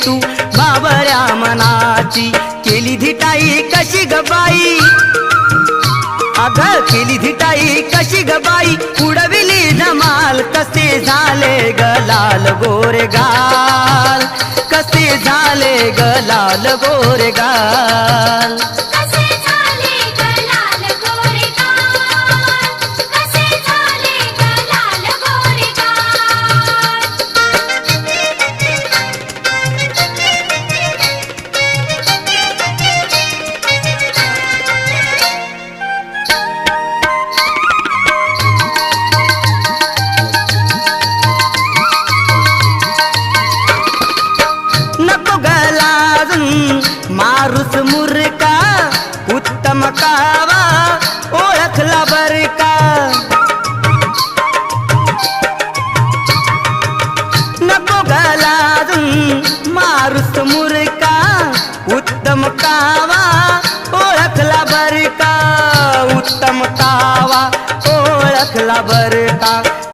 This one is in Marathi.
तू बावळ्या मनाची केली धिटाई कशी ग बाई अग केली धिटाई कशी ग बाई उडविली धमाल कसे झाले ग लाल गोरे गाल कसे झाले ग लाल गोरे गाल मारुस मुरका उत्तम कावा ओळखला बर का नको गलाजून मारुस मुरका उत्तम कावा ओळखला बर का उत्तम कावा ओळखला बर का